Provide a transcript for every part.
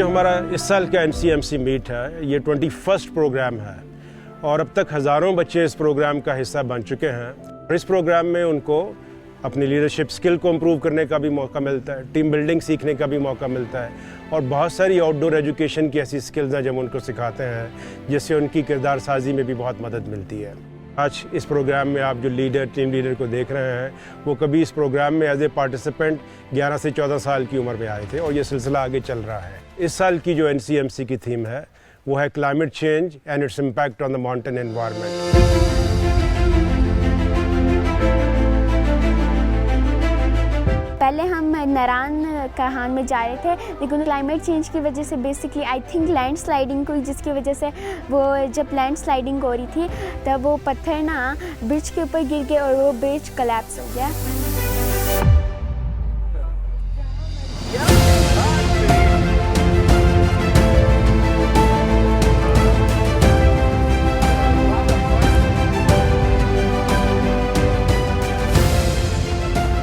जो हमारा इस साल का NCMC मीट है ये 21st प्रोग्राम है और अब तक हज़ारों बच्चे इस प्रोग्राम का हिस्सा बन चुके हैं। और इस प्रोग्राम में उनको अपनी लीडरशिप स्किल को इम्प्रूव करने का भी मौका मिलता है, टीम बिल्डिंग सीखने का भी मौका मिलता है और बहुत सारी आउटडोर एजुकेशन की ऐसी स्किल्स हैं जब उनको सिखाते हैं जिससे उनकी किरदार साजी में भी बहुत मदद मिलती है। आज इस प्रोग्राम में आप जो टीम लीडर को देख रहे हैं वो कभी इस प्रोग्राम में एज ए पार्टिसिपेंट 11 से 14 साल की उम्र में आए थे और ये सिलसिला आगे चल रहा है। इस साल की जो NCMC की थीम है वो है climate change and its impact on the mountain environment. पहले हम नारायण कहान में जा रहे थे लेकिन क्लाइमेट चेंज की वजह से basically I think land sliding हुई जिसकी वजह से वो जब लैंड स्लाइडिंग हो रही थी तब वो पत्थर ना ब्रिज के ऊपर गिर गए और वो ब्रिज कोलैप्स हो गया।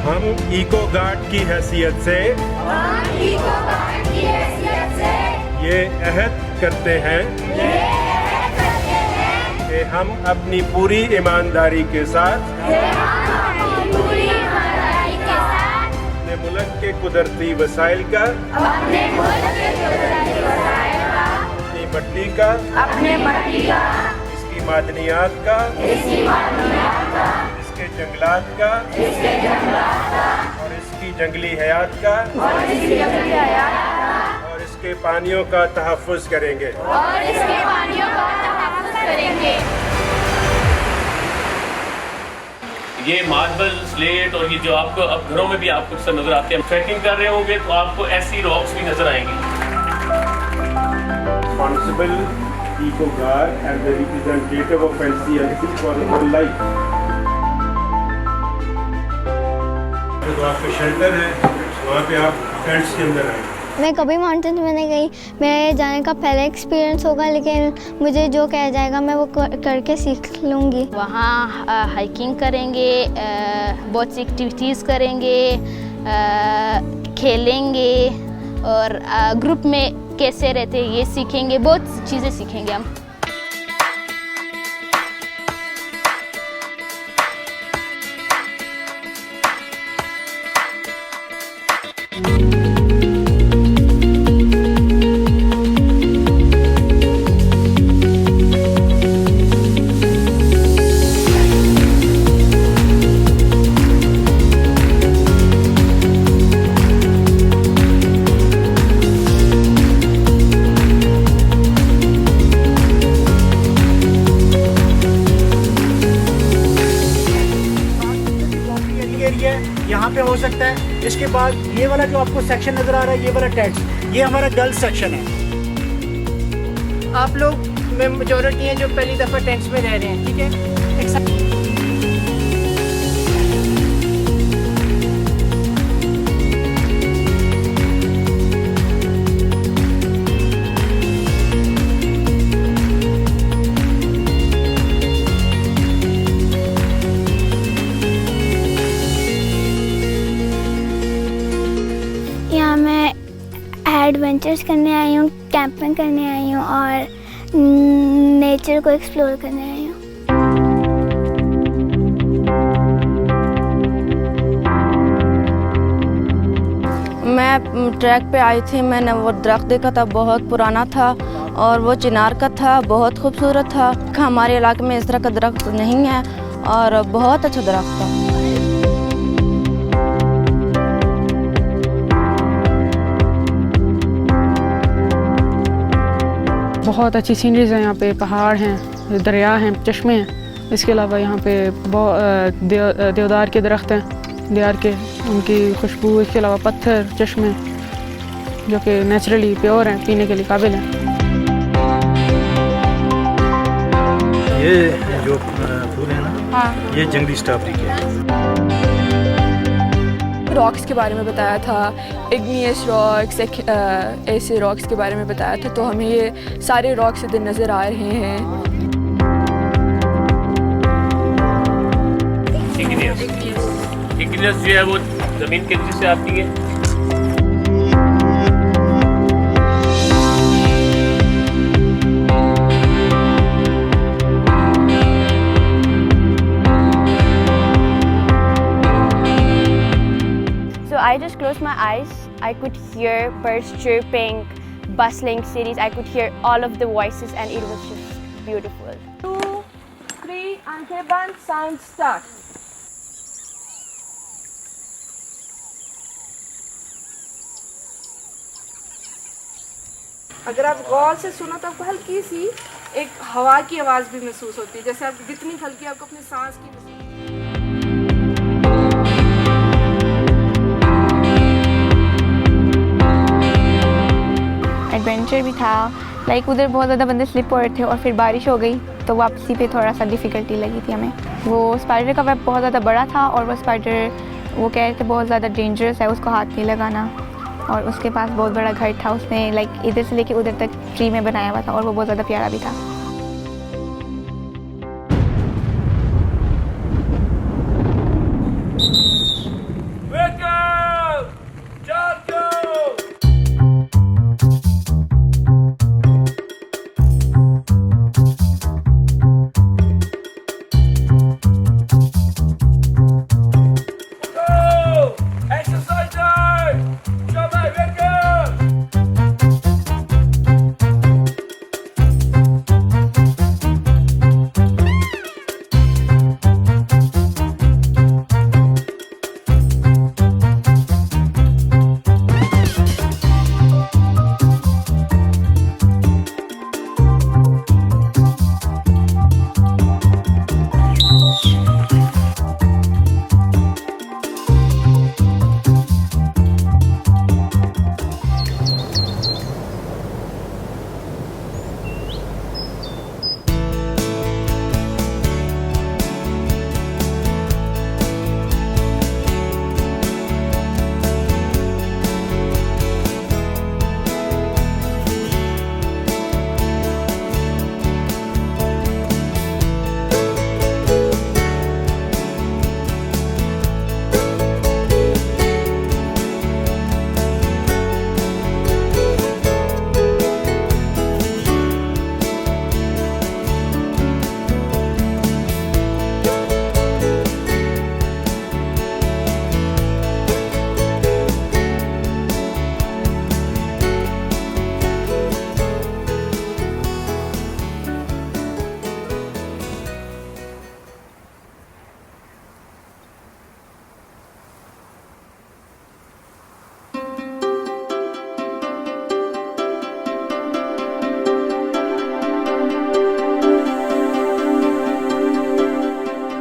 हम इको गार्ड की हैसियत से ये अहद करते हैं कि हम अपनी पूरी ईमानदारी के साथ अपने मुल्क के कुदरती वसाइल का, अपनी मट्टी का, इसकी मादनियात का, इसके जंगलात का और इसकी जंगली हयात का और इसके पानियों का तहफ़्फ़ुज़ करेंगे। ये मार्बल, स्लेट और ये जो आपको अब घरों में भी आपको अक्सर नजर आते हैं, ट्रैकिंग कर रहे होंगे तो आपको ऐसी रॉक्स भी नजर आएंगी। Responsible eco guard and the representative of NCMC for whole life। तो आपके शेल्टर है, वहाँ पे आप टेंट्स के अंदर आए। मैं कभी माउंटेन्स में नहीं गई, मेरे जाने का पहला एक्सपीरियंस होगा लेकिन मुझे जो कहा जाएगा मैं वो करके सीख लूँगी। वहाँ हाइकिंग करेंगे, बहुत सी एक्टिविटीज़ करेंगे, खेलेंगे और ग्रुप में कैसे रहते हैं ये सीखेंगे, बहुत चीज़ें सीखेंगे हम। यहाँ पे हो सकता है। इसके बाद ये वाला जो आपको सेक्शन नज़र आ रहा है, ये वाला टेंट्स, ये हमारा गर्ल्स सेक्शन है। आप लोग में मेजॉरिटी हैं जो पहली दफ़ा टेंट्स में रह रहे हैं, ठीक है। मैं एडवेंचर्स करने आई हूँ, कैंपिंग करने आई हूँ और नेचर को एक्सप्लोर करने आई हूँ। मैं ट्रैक पे आई थी, मैंने वो दरख्त देखा था, बहुत पुराना था और वो चिनार का था, बहुत खूबसूरत था। हमारे इलाके में इस तरह का दरख्त नहीं है और बहुत अच्छा दरख्त था। बहुत अच्छी सीनरीज हैं यहाँ पे, पहाड़ हैं, दरिया हैं, चश्मे हैं। इसके अलावा यहाँ पे देवदार के दरख्त हैं, देवदार के उनकी खुशबू, इसके अलावा पत्थर, चश्मे जो कि नेचुरली प्योर हैं, पीने के लिए काबिल हैं। ये जो फूल है ना, हाँ, ये जंगली स्ट्रॉबेरी के रॉक्स के बारे में बताया था, इग्नियस रॉक्स, ऐसे रॉक्स के बारे में बताया था। तो हमें ये सारे रॉक्स इधर नज़र आ रहे हैं। इग्नियस जो है वो ज़मीन के नीचे से आती है। I just closed my eyes. I could hear birds chirping, bustling cities. I could hear all of the voices and it was just beautiful. 2, 3, आंखें बंद, sound start. अगर आप गौर से सुनो तो आपको हल्की सी एक हवा की आवाज़ भी महसूस होती है, जैसे आप जितनी हल्की आपको अपनी सांस की एडवेंचर भी था। लाइक उधर बहुत ज़्यादा बंदे स्लिप हो रहे थे और फिर बारिश हो गई तो वापसी पे थोड़ा सा डिफ़िकल्टी लगी थी हमें। वो स्पाइडर का वेब बहुत ज़्यादा बड़ा था और वो स्पाइडर वो कह रहे थे बहुत ज़्यादा डेंजरस है, उसको हाथ नहीं लगाना। और उसके पास बहुत बड़ा घर था, उसने लाइक इधर से लेके उधर तक ट्री में बनाया हुआ था और वो बहुत ज़्यादा प्यारा भी था।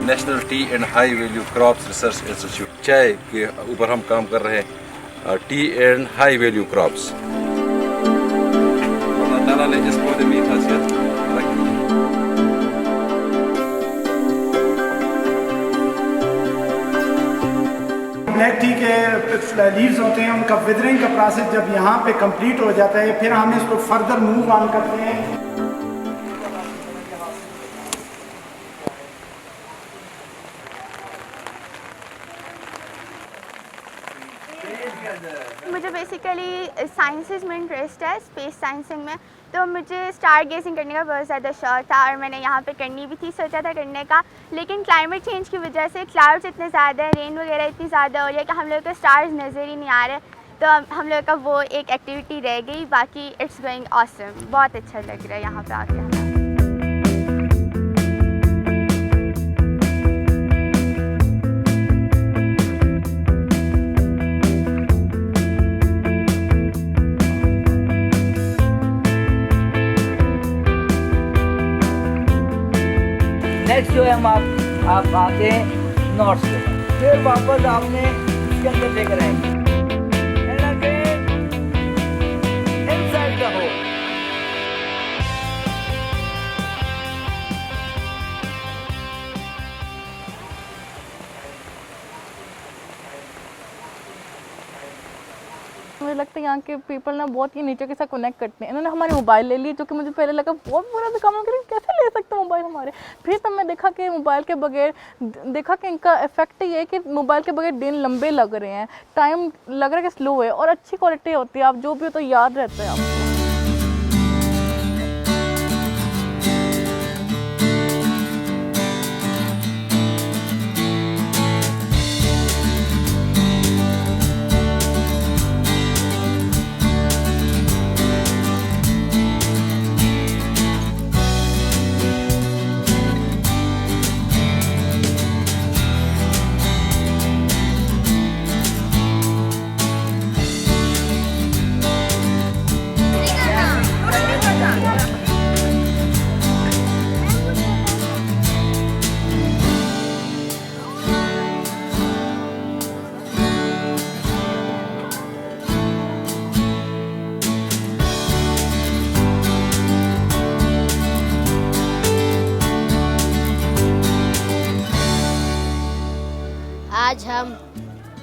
National tea and high value crops research institute चाय के ऊपर हम काम कर रहे हैं, tea and high value crops. अल्लाह ताला ने इस पौधे में खासियत रखी है। ब्लैक टी के लीव्स होते हैं, उनका विदरिंग का प्रोसेस जब यहाँ पे कंप्लीट हो जाता है फिर हम इसको फर्दर मूव ऑन करते हैं। मुझे बेसिकली साइंसेस में इंटरेस्ट है, स्पेस साइंसिंग में, तो मुझे स्टार गेजिंग करने का बहुत ज़्यादा शौक था और मैंने यहाँ पे करनी भी थी, सोचा था करने का। लेकिन क्लाइमेट चेंज की वजह से क्लाउड्स इतने ज़्यादा है, रेन वगैरह इतनी ज़्यादा हो रही है कि हम लोग को स्टार्स नज़र ही नहीं आ रहे, तो हम लोग का वो एक एक्टिविटी रह गई। बाकी इट्स गोइंग ऑसम, बहुत अच्छा लग रहा है यहाँ पर आके। नेक्स्ट जो है हम आप आते हैं नॉर्थ से, फिर वापस आपने इसके अंदर लेकर आएंगे इनसाइड द होल। मुझे लगता है यहाँ के पीपल ना बहुत ही नेचर के साथ कनेक्ट करते हैं। इन्होंने हमारे मोबाइल ले लिए, जो कि मुझे पहले लगा बहुत बुरा सा काम करें, कैसे ले सकते हैं मोबाइल हमारे। फिर तब मैं देखा कि मोबाइल के बगैर देखा कि इनका इफेक्ट ये है कि मोबाइल के बगैर दिन लंबे लग रहे हैं, टाइम लग रहा है कि स्लो है और अच्छी क्वालिटी होती है, आप जो भी हो तो याद रहता है आपको। आज हम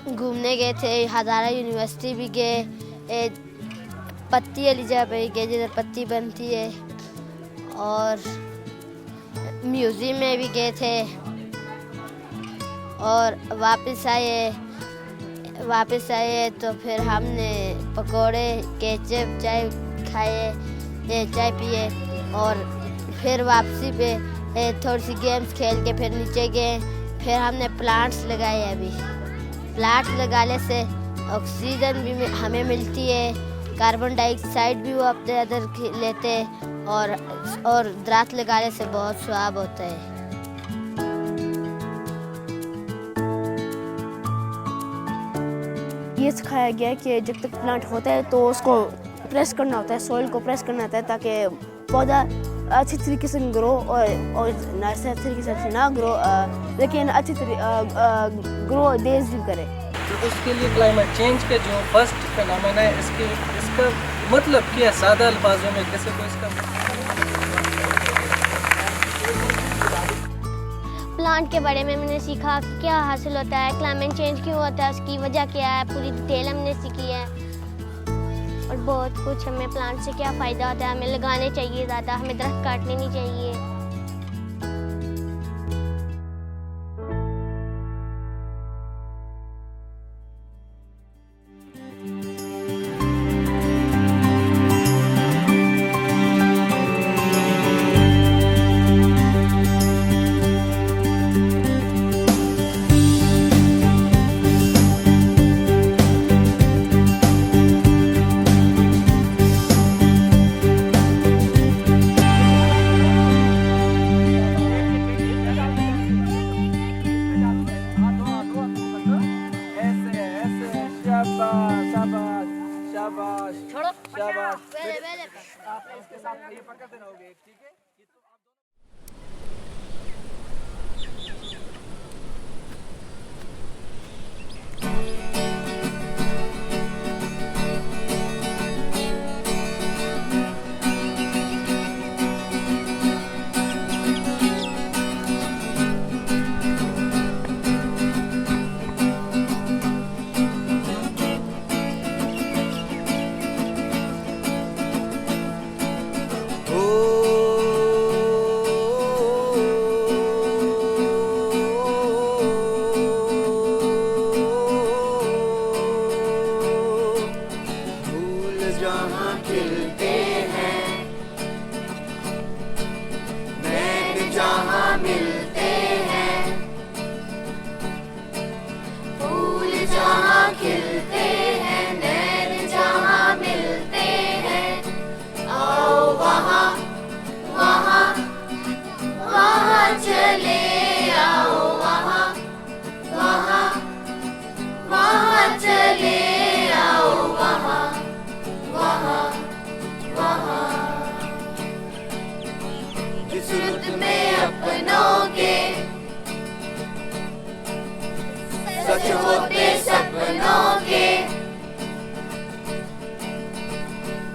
घूमने गए थे, हज़ारा यूनिवर्सिटी भी गए, पत्ती वाली जगह पे गए जिधर पत्ती बनती है, और म्यूज़ियम में भी गए थे, और वापस आए तो फिर हमने पकोड़े केचप चाय खाए, चाय पिए, और फिर वापसी पे थोड़ी सी गेम्स खेल के फिर नीचे गए। फिर हमने प्लांट्स लगाए। अभी प्लांट्स लगाने से ऑक्सीजन भी हमें मिलती है, कार्बन डाइऑक्साइड भी वो अपने अंदर लेते हैं, और दरख्त लगाने से बहुत स्वाब होता है। ये सिखाया गया कि जब तक प्लांट होता है तो उसको प्रेस करना होता है, सॉइल को प्रेस करना होता है ताकि पौधा अच्छी तरीके से ग्रो और नर्सरी तरीके से ना ग्रो, लेकिन अच्छी ग्रो देश भी करे। तो उसके लिए क्लाइमेट चेंज का जो फर्स्ट फिनोमेना है, इसका मतलब क्या है सादा अल्फाजों में, कैसे को इसका प्लांट के बारे में मैंने सीखा कि क्या हासिल होता है, क्लाइमेट चेंज क्यों होता है, उसकी वजह क्या है, पूरी डिटेल हमने सीखी है, और बहुत कुछ हमें प्लांट से क्या फ़ायदा होता है। हमें लगाने चाहिए ज़्यादा, हमें दरख्त काटने नहीं चाहिए। सच होते सपनों के,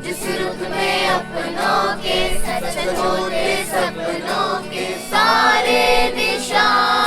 जिस रुत में अपनों के, सच होते सपनों के सारे निशान।